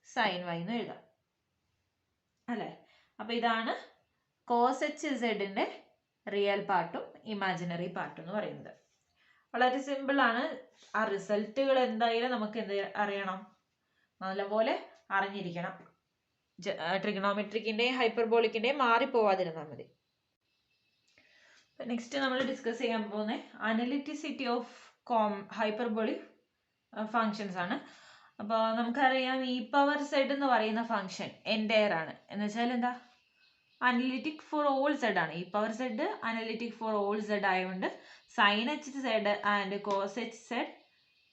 സൈൻ വൈ എന്ന് എഴുതാം അല്ലേ. അപ്പോൾ ഇതാണ് കോസ് എച്ച് സെഡിൻ്റെ റിയൽ പാർട്ടും ഇമാജിനറി പാർട്ടും എന്ന് പറയുന്നത്. വളരെ സിമ്പിളാണ്. ആ റിസൾട്ടുകൾ എന്തായാലും നമുക്ക് എന്ത് അറിയണം, നല്ലപോലെ അറിഞ്ഞിരിക്കണം. ട്രിഗണോമെട്രിക്കിൻ്റെയും ഹൈപ്പർബോളിക്കിൻ്റെയും മാറിപ്പോവാതിരുന്നാൽ മതി. നെക്സ്റ്റ് നമ്മൾ ഡിസ്കസ് ചെയ്യാൻ പോകുന്നത് അനലിറ്റിസിറ്റി ഓഫ് ഹൈപ്പർബോളിക് ഫങ്ഷൻസ് ആണ്. അപ്പോൾ നമുക്കറിയാം ഇ പവർ സെഡ് എന്ന് പറയുന്ന ഫംഗ്ഷൻ എൻറ്റയർ ആണ്. എന്ന് വെച്ചാൽ എന്താ, അനലിറ്റിക് ഫോർ ഓൾ സെഡ് ആണ്. E power z analytic for all z ആയതുകൊണ്ട് sine h z and cos h z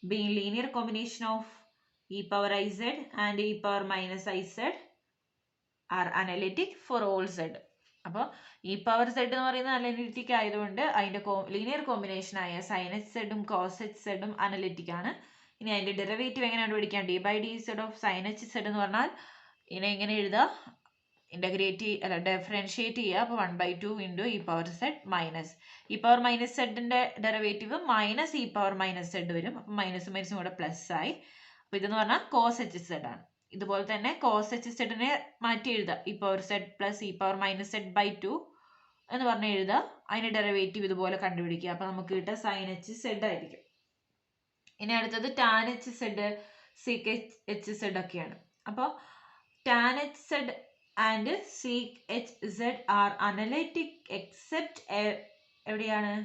being linear combination of e power i z and e power minus i z are analytic for all z. അപ്പോൾ e power z എന്ന് പറയുന്നത് analytic ആയതുകൊണ്ട് അതിൻ്റെ linear combination ആയ sine h സെഡും cos h സെഡും analytic ആണ്. ഇനി അതിൻ്റെ ഡെറിവേറ്റീവ് എങ്ങനെ കണ്ടുപിടിക്കാം, d by d z of sine h z എന്ന് പറഞ്ഞാൽ ഇതിനെ എങ്ങനെ എഴുതുക, ഡിഫറൻഷിയേറ്റ് ചെയ്യുക. അപ്പോൾ 1/2 into e power z minus e power minus സെഡിൻ്റെ derivative minus e power minus z വരും. അപ്പം മൈനസും മൈനസും കൂടെ പ്ലസ് ആയി. അപ്പോൾ ഇതെന്ന് പറഞ്ഞാൽ കോസ് എച്ച് സെഡ് ആണ്. ഇതുപോലെ തന്നെ കോസ് എച്ച് സെഡിനെ മാറ്റി എഴുതുക, e power z plus e power minus z by 2 എന്ന് പറഞ്ഞ് എഴുതുക. അതിൻ്റെ ഡെറിവേറ്റീവ് ഇതുപോലെ കണ്ടുപിടിക്കുക. അപ്പോൾ നമുക്ക് കിട്ടുക സൈൻ എച്ച് സെഡ് ആയിരിക്കും. ഇനി അടുത്തത് tan h z, sec h z ഒക്കെയാണ്. അപ്പോൾ tan h z and sec h z are analytic except എവിടെയാണ്,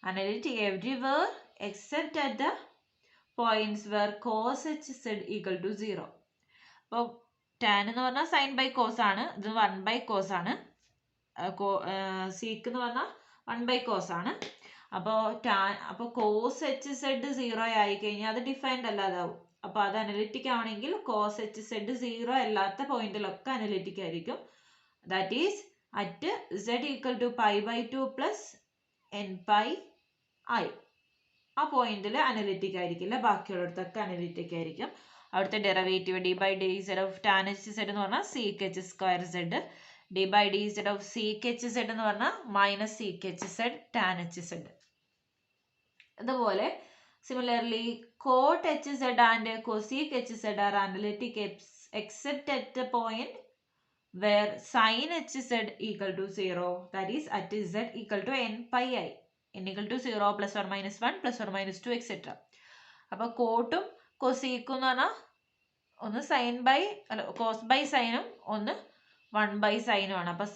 analytic everywhere except at the points where cos h z equal to 0. അപ്പോൾ tan എന്ന് പറഞ്ഞാൽ sign by cos ആണ്, ഇത് 1 cos ആണ്. Seek എന്ന് പറഞ്ഞാൽ 1 കോസ് ആണ്. അപ്പോൾ കോസ് എച്ച് സെഡ് 0 ആയി കഴിഞ്ഞാൽ അത് ഡിഫൈൻഡ് അല്ലാതാവും. അപ്പോൾ അത് അനലിറ്റിക് ആണെങ്കിൽ കോസ് എച്ച് സെഡ് 0 അല്ലാത്ത പോയിന്റിലൊക്കെ അനലിറ്റിക് ആയിരിക്കും. That is at z equal to π/2 plus n pi i. ആ പോയിന്റിൽ അനലിറ്റിക് ആയിരിക്കില്ല, ബാക്കിയുള്ളിടത്തൊക്കെ അനലിറ്റിക് ആയിരിക്കും. അവിടുത്തെ derivative d by d z of tan h z എന്ന് പറഞ്ഞാൽ sec h square z, d by d z of sec h z എന്ന് പറഞ്ഞാൽ minus sec h z tan h z. അതുപോലെ similarly cot h z and cosec h z are analytic except at a point where sine h z equal to 0, that is at z equal to n pi i, n equal to 0 plus or minus 1 plus or minus 2 etc. അപ്പോൾ കോട്ടും കൊസീക്കും എന്ന് പറഞ്ഞാൽ ഒന്ന് sign by cos by സൈനും ഒന്ന് 1 സൈനും ആണ്. അപ്പോൾ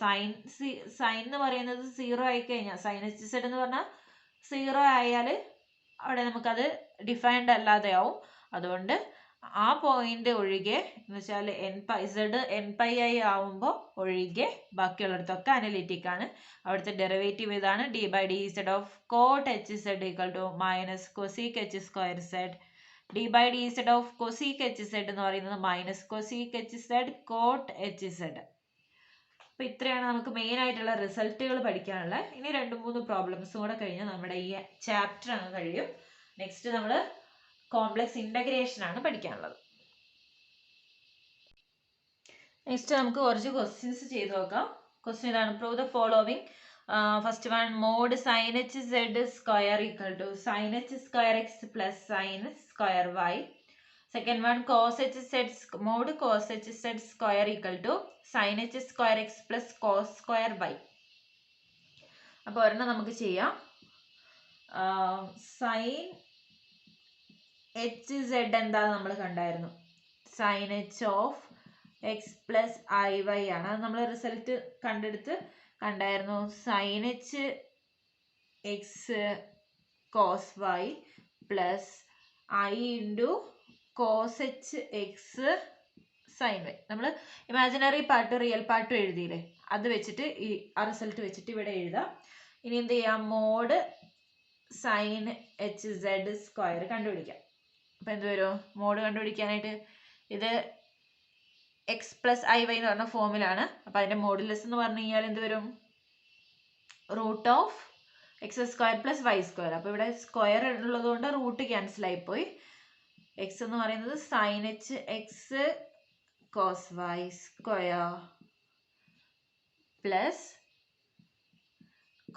sign എന്ന് പറയുന്നത് 0 ആയി കഴിഞ്ഞാൽ, സൈൻ എച്ച് സെഡ് എന്ന് പറഞ്ഞാൽ 0 ആയാൽ അവിടെ നമുക്കത് ഡിഫൈൻഡ് അല്ലാതെ ആവും. അതുകൊണ്ട് ആ പോയിന്റ് ഒഴികെ എന്ന് വെച്ചാൽ എൻ പൈ ഐ ആവുമ്പോൾ ഒഴികെ ബാക്കിയുള്ളിടത്തൊക്കെ അനലിറ്റിക് ആണ്. അവിടുത്തെ ഡെറിവേറ്റീവ് ഇതാണ്, d by d z of cot h z equal to minus cosec h square z, d by d z of cosec h z എന്ന് പറയുന്നത് minus cosec h z cot h z. അപ്പോൾ ഇത്രയാണ് നമുക്ക് main ആയിട്ടുള്ള റിസൾട്ടുകൾ പഠിക്കാനുള്ളത്. ഇനി 2-3 പ്രോബ്ലംസും കൂടെ കഴിഞ്ഞാൽ നമ്മുടെ ഈ ചാപ്റ്റർ അങ്ങ് കഴിയും. നെക്സ്റ്റ് നമ്മൾ കോംപ്ലക്സ് ഇൻ്റഗ്രേഷൻ ആണ് പഠിക്കാനുള്ളത്. നെക്സ്റ്റ് നമുക്ക് കുറച്ച് ക്വസ്റ്റ്യൻസ് ചെയ്ത് നോക്കാം. ക്വസ്റ്റ്യൻ ഇതാണ്, prove the following. First one, mod sine h z square equal to sine h square x plus sine square y. Second one, cos h z mod cos h z square equal to sine h square x plus cos square y. അപ്പോൾ ഒരെണ്ണം നമുക്ക് ചെയ്യാം. Sign h Z എന്താ നമ്മൾ കണ്ടായിരുന്നു, sine h of x plus i y ആണ്. അത് നമ്മൾ റിസൾട്ട് കണ്ടായിരുന്നു. Sine h x cos y plus i into cos h x sine y. നമ്മൾ ഇമാജിനറി പാർട്ട് റിയൽ പാർട്ടും എഴുതിയില്ലേ, അത് വെച്ചിട്ട് ആ റിസൾട്ട് വെച്ചിട്ട് ഇവിടെ എഴുതാം. ഇനി എന്ത് ചെയ്യാം, mod sine h z square കണ്ടുപിടിക്കാം. അപ്പോൾ എന്ത് വരും, മോഡ് കണ്ടുപിടിക്കാനായിട്ട് ഇത് എക്സ് പ്ലസ് ഐ വൈ എന്ന് പറഞ്ഞ ഫോമിലാണ്. അപ്പോൾ അതിൻ്റെ മോഡുലസ് എന്ന് പറഞ്ഞു കഴിഞ്ഞാൽ എന്ത് വരും, root of x square plus y square. അപ്പോൾ ഇവിടെ സ്ക്വയർ ഉള്ളത് കൊണ്ട് റൂട്ട് ക്യാൻസൽ ആയിപ്പോയി. എക്സ് എന്ന് പറയുന്നത് sine h x cos y square plus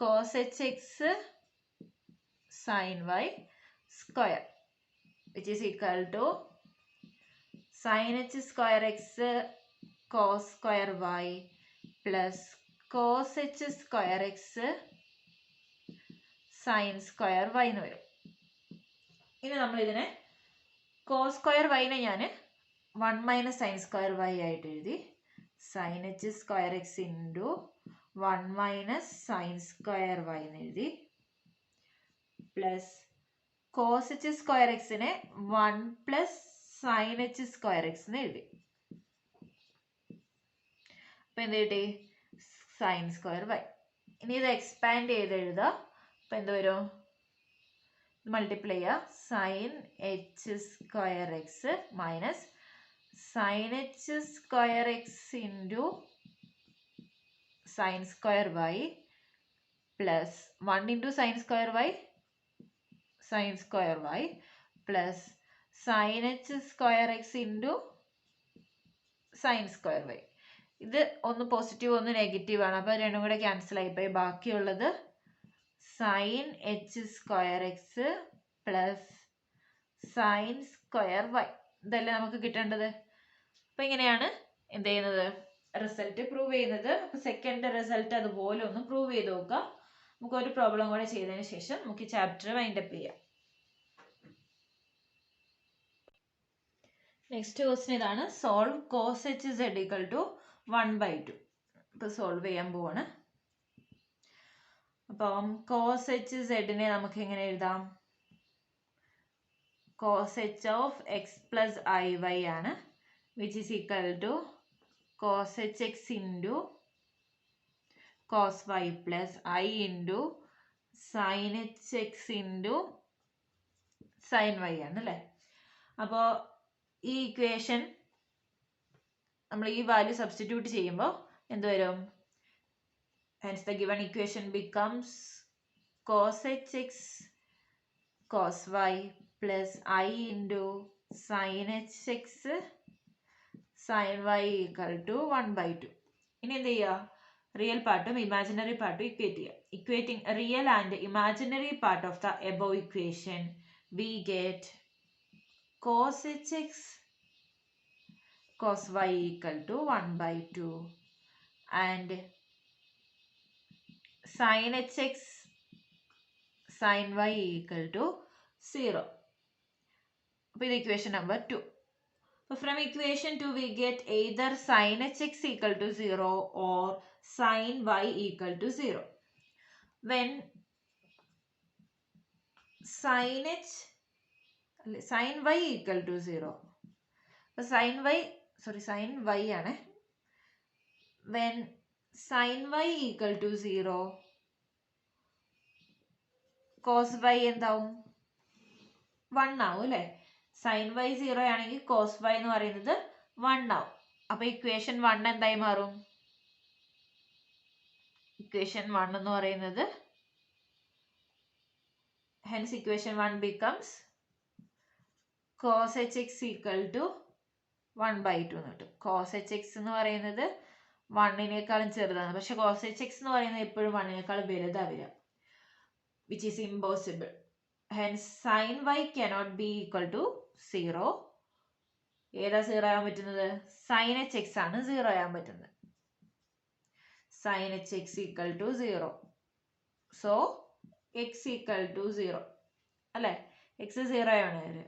cos h x sin y square, which is equal to sin h square x cos square y plus cos h square x sin square y എന്ന് വരും. ഇനി നമ്മൾ ഇതിനെ cos square y നെ ഞാൻ 1 minus sin square y ആയിട്ട് എഴുതി. sin h square x into 1 minus sin square y എന്ന് എഴുതി. Plus cos h square x നെ 1 plus sin h square x എന്ന് എഴുതി. അപ്പം എന്ത് കിട്ടി? sin square y. ഇനി ഇത് എക്സ്പാൻഡ് ചെയ്ത് എഴുതാം. അപ്പം എന്ത് വരും? മൾട്ടിപ്ലൈ ചെയ്യുക. sin h square x minus sin h square x into sin square y plus 1 into sin square y plus sin h square x into sin square y. ഇത് ഒന്ന് പോസിറ്റീവ് ഒന്ന് നെഗറ്റീവ് ആണ്. അപ്പോൾ രണ്ടും കൂടെ ക്യാൻസൽ ആയിപ്പോയി. ബാക്കിയുള്ളത് sin h square x plus sin square y. ഇതല്ലേ നമുക്ക് കിട്ടേണ്ടത്. അപ്പം ഇങ്ങനെയാണ് എന്ത് ചെയ്യുന്നത്? റിസൾട്ട് പ്രൂവ് ചെയ്യുന്നത്. അപ്പോൾ സെക്കൻഡ് റിസൾട്ട് അതുപോലെ ഒന്ന് പ്രൂവ് ചെയ്ത് നോക്കുക. നമുക്ക് ഒരു പ്രോബ്ലം കൂടെ ചെയ്തതിന് ശേഷം നമുക്ക് ഈ ചാപ്റ്റർ വൈൻഡ് അപ്പ് ചെയ്യാം. നെക്സ്റ്റ് ക്വസ്റ്റ്യൻ ഇതാണ്. Solve cos h z equal to 1/2. ഇപ്പോൾ സോൾവ് ചെയ്യാൻ പോവാണ്. അപ്പം cos h z നെ നമുക്ക് എങ്ങനെ എഴുതാം? cos h of x plus iy ആണ്, which is equal to cos h x into cos y plus I into sin h x into sin y ആണ് അല്ലേ? അപ്പോൾ ഈ ഇക്വേഷൻ നമ്മൾ ഈ വാല്യൂ സബ്സ്റ്റിറ്റ്യൂട്ട് ചെയ്യുമ്പോൾ എന്ത് വരും? Hence the given equation becomes cos h x cos y plus I into sin h x sin y equal to 1/2. ഇനി എന്ത് ചെയ്യുക? റിയൽ പാർട്ടും ഇമാജിനറി പാർട്ടും ഇക്വേറ്റ് ചെയ്യുക. Equating real and imaginary part of the above equation we get cos h x cos y equal to 1/2 and sin h x sin y equal to 0. അപ്പോൾ ഇത് equation number 2. അപ്പോൾ from equation 2 we get either sin h x equal to 0 or sin y equal to 0. When sin y equal to 0. അപ്പോൾ sin y ആണ്. When sin y equal to 0 cos y എന്താവും? 1 ആവും അല്ലേ? sin y 0 ആണെങ്കിൽ cos y എന്ന് പറയുന്നത് 1 ആവും. അപ്പോൾ ഇക്വേഷൻ 1 എന്തായി മാറും? ഇക്വേഷൻ 1 എന്ന് പറയുന്നത് hence equation 1 becomes cos h x equal to 1/2 എന്ന് കിട്ടും. cos h x എന്ന് പറയുന്നത് 1-നേക്കാളും ചെറുതാണ്. പക്ഷെ cos h x എന്ന് പറയുന്നത് എപ്പോഴും 1-നേക്കാൾ വലുതാണ് വരിക, which is impossible. Hence sin y cannot be equal to 0. ഏതാ 0 ആകാൻ പറ്റുന്നത്? sin h x ആണ് 0 ആകാൻ പറ്റുന്നത്. sin h x equal to 0. So x equal to 0 അല്ലേ? x 0 ആണ് വരിക.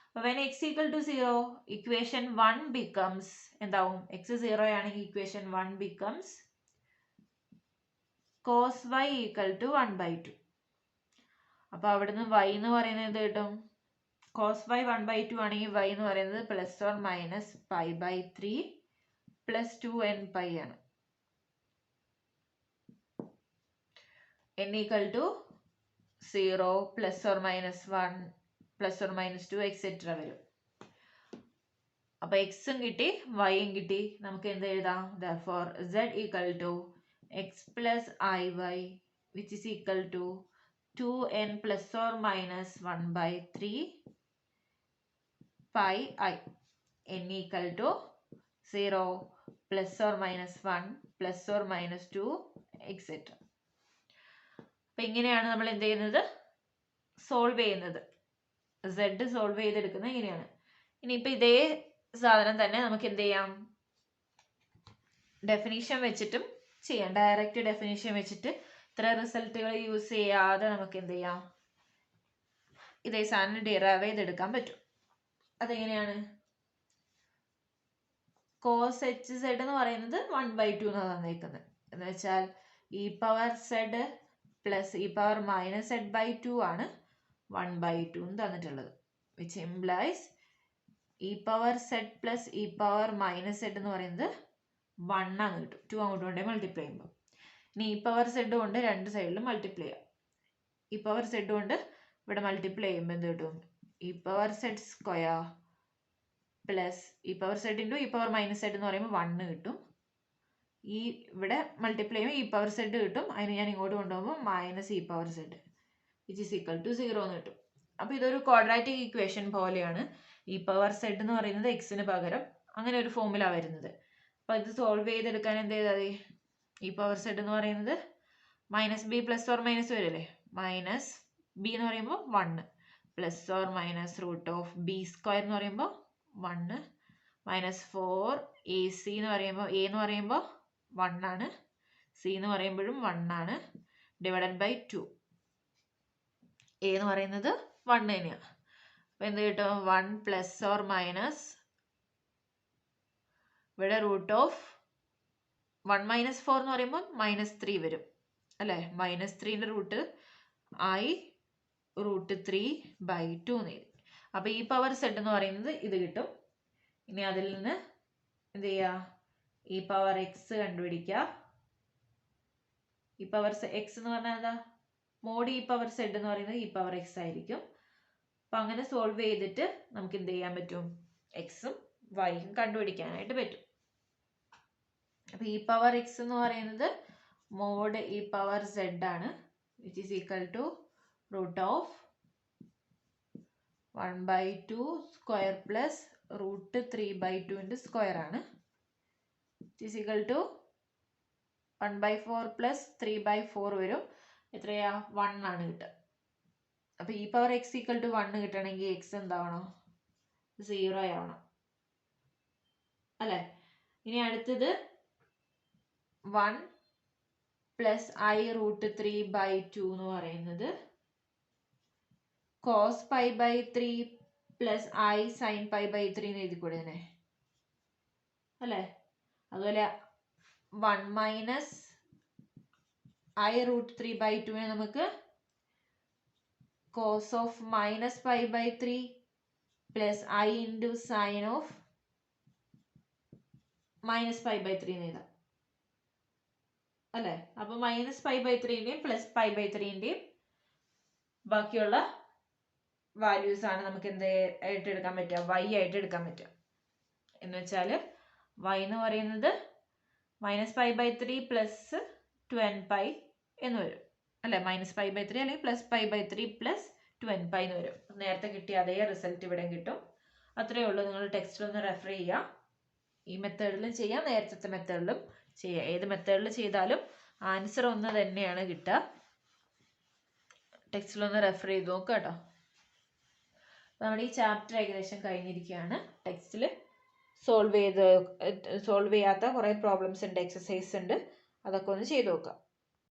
അപ്പോൾ when x equal to 0 equation 1 becomes എന്താവും? x 0 ആണെങ്കിൽ equation 1 becomes cos y equal to 1/2. അപ്പോൾ അവിടുന്ന് y എന്ന് പറയുന്നത് എന്ത് കിട്ടും? cos y 1/2 ആണെങ്കിൽ y എന്ന് പറയുന്നത് plus or minus π/3 plus 2nπ ആണ്. n equal to 0 plus or minus 1 plus or minus 2 etcetera വരും. അപ്പോൾ എക്സും കിട്ടി വൈയും കിട്ടി. നമുക്ക് എന്ത് എഴുതാം? therefore z equal to x plus iy which is equal to 2n plus or minus 1/3 pi I. n equal to 0 plus or minus 1 plus or minus 2 etc. അപ്പോൾ ഇങ്ങനെയാണ് നമ്മൾ എന്ത് ചെയ്യുന്നത്? സോൾവ് ചെയ്യുന്നത്. സെഡ് സോൾവ് ചെയ്തെടുക്കുന്നത് ഇങ്ങനെയാണ്. ഇനിയിപ്പോൾ ഇതേ സാധനം തന്നെ നമുക്ക് എന്ത് ചെയ്യാം, ഡെഫിനിഷൻ വെച്ചിട്ടും ചെയ്യാം. ഡയറക്റ്റ് ഡെഫിനിഷൻ വെച്ചിട്ട് ഇത്ര റിസൾട്ടുകൾ യൂസ് ചെയ്യാതെ നമുക്ക് എന്ത് ചെയ്യാം, ഇതേ സാധനം ഡിറൈവ് ചെയ്തെടുക്കാൻ പറ്റും. അതെങ്ങനെയാണ്? കോസ് എച്ച് സെഡ് എന്ന് പറയുന്നത് 1/2 എന്നാണ് തന്നേക്കുന്നത്. എന്ന് വെച്ചാൽ e power z plus e power minus z by 2 ആണ് 1/2 എന്ന് തന്നിട്ടുള്ളത്. Which implies e power z plus e power minus z എന്ന് പറയുന്നത് 1 ആണ് കിട്ടും. 2 അങ്ങോട്ട് കൊണ്ടേ മൾട്ടിപ്ലൈ ചെയ്യുമ്പോൾ. ഇനി ഇ പവർ സെഡ് കൊണ്ട് രണ്ട് സൈഡിലും മൾട്ടിപ്ലൈ ചെയ്യാം. ഇ പവർ സെഡ് കൊണ്ട് ഇവിടെ മൾട്ടിപ്ലൈ ചെയ്യുമ്പോൾ എന്ത് കിട്ടും? E power z square plus e power z into e power minus z എന്ന് പറയുമ്പോൾ 1 കിട്ടും. ഈ ഇവിടെ മൾട്ടിപ്ലൈ ചെയ്യുമ്പോൾ ഇ പവർ സെഡ് കിട്ടും. അതിന് ഞാൻ ഇങ്ങോട്ട് കൊണ്ടുപോകുമ്പോൾ minus e power z which is equal to 0 എന്ന് കിട്ടും. അപ്പോൾ ഇതൊരു ക്വാഡ്രാറ്റിക് ഇക്വേഷൻ പോലെയാണ്. ഇ പവർ സെഡ് എന്ന് പറയുന്നത് എക്സിന് പകരം അങ്ങനെ ഒരു ഫോമിലാണ് വരുന്നത്. അപ്പോൾ ഇത് സോൾവ് ചെയ്തെടുക്കാൻ എന്ത് ചെയ്താൽ മതി? ഇ പവർ സെഡ് എന്ന് പറയുന്നത് minus b plus or minus വരില്ലേ, മൈനസ് ബി എന്ന് പറയുമ്പോൾ 1 plus or minus root of b square എന്ന് പറയുമ്പോൾ 1 മൈനസ് 4 എ സി എന്ന് പറയുമ്പോൾ എ എന്ന് പറയുമ്പോൾ 1 ആണ്, സി എന്ന് പറയുമ്പോഴും 1 ആണ്, ഡിവൈഡഡ് ബൈ 2. എ എന്ന് പറയുന്നത് 1 തന്നെയാണ്. അപ്പോൾ എന്ത് കിട്ടും? 1 പ്ലസ് ഓർ മൈനസ് ഇവിടെ റൂട്ട് ഓഫ് 1 മൈനസ് 4 എന്ന് പറയുമ്പോൾ -3 വരും അല്ലേ. -3ൻ്റെ റൂട്ട് ആയി √3/2 എന്ന് എഴുതി. അപ്പോൾ ഈ പവർ സെഡ് എന്ന് പറയുന്നത് ഇത് കിട്ടും. ഇനി അതിൽ നിന്ന് എന്ത് ചെയ്യുക? ഈ പവർ എക്സ് കണ്ടുപിടിക്കുക. ഈ പവർ എക്സ് എന്ന് പറഞ്ഞാൽ എന്താ? മോഡ് ഈ പവർ സെഡ് എന്ന് പറയുന്നത് ഈ പവർ എക്സ് ആയിരിക്കും. അപ്പം അങ്ങനെ സോൾവ് ചെയ്തിട്ട് നമുക്ക് എന്ത് ചെയ്യാൻ പറ്റും? എക്സും വൈയും കണ്ടുപിടിക്കാനായിട്ട് പറ്റും. അപ്പം ഈ പവർ എക്സ് എന്ന് പറയുന്നത് മോഡ് ഈ പവർ സെഡ് ആണ്, which is equal to root of 1/2 square plus √3/2 square ആണ്, which is equal to 1/4 plus 3/4 വരും. എത്രയാ? 1 ആണ് കിട്ടുക. അപ്പോൾ ഈ പവർ എക്സ് ഈക്വൽ ടു 1 കിട്ടണമെങ്കിൽ എക്സ് എന്താവണം? 0 ആവണം അല്ലേ. ഇനി അടുത്തത് 1 പ്ലസ് i √3/2 എന്ന് പറയുന്നത് cos π/3 പ്ലസ് i sin π/3 എന്ന് എഴുതിക്കൂടെ ഇതിനെ അല്ലേ. അതുപോലെ 1 മൈനസ് i √3/2 നമുക്ക് cos of minus π/3 plus i into sine of minus π/3 എന്ന് എഴുതാം അല്ലേ. അപ്പോൾ മൈനസ് π/3ൻ്റെയും പ്ലസ് π/3ൻ്റെയും ബാക്കിയുള്ള വാല്യൂസ് ആണ് നമുക്ക് എന്ത് ആയിട്ട് എടുക്കാൻ പറ്റുക? y ആയിട്ട് എടുക്കാൻ പറ്റുക. എന്ന് വെച്ചാൽ y എന്ന് പറയുന്നത് -π/3 പ്ലസ് 2nπ എന്ന് വരും അല്ലേ. -π/3 അല്ലെങ്കിൽ പ്ലസ് π/3 പ്ലസ് 2nπ എന്ന് വരും. നേരത്തെ കിട്ടിയ അതേ റിസൾട്ട് ഇവിടെ കിട്ടും. അത്രയേ ഉള്ളൂ. നിങ്ങൾ ടെക്സ്റ്റിലൊന്ന് റെഫർ ചെയ്യുക. ഈ മെത്തേഡിലും ചെയ്യാം, നേരത്തെ മെത്തേഡിലും ചെയ്യാം. ഏത് മെത്തേഡിൽ ചെയ്താലും ആൻസർ ഒന്ന് തന്നെയാണ് കിട്ടുക. ടെക്സ്റ്റിലൊന്ന് റെഫർ ചെയ്ത് നോക്കുക കേട്ടോ. നമ്മുടെ ഈ ചാപ്റ്റർ ഏകദേശം കഴിഞ്ഞിരിക്കുകയാണ്. ടെക്സ്റ്റിൽ സോൾവ് ചെയ്യാത്ത കുറേ പ്രോബ്ലംസ് ഉണ്ട്, എക്സസൈസ് ഉണ്ട്. അതൊക്കെ ഒന്ന് ചെയ്ത് നോക്കാം.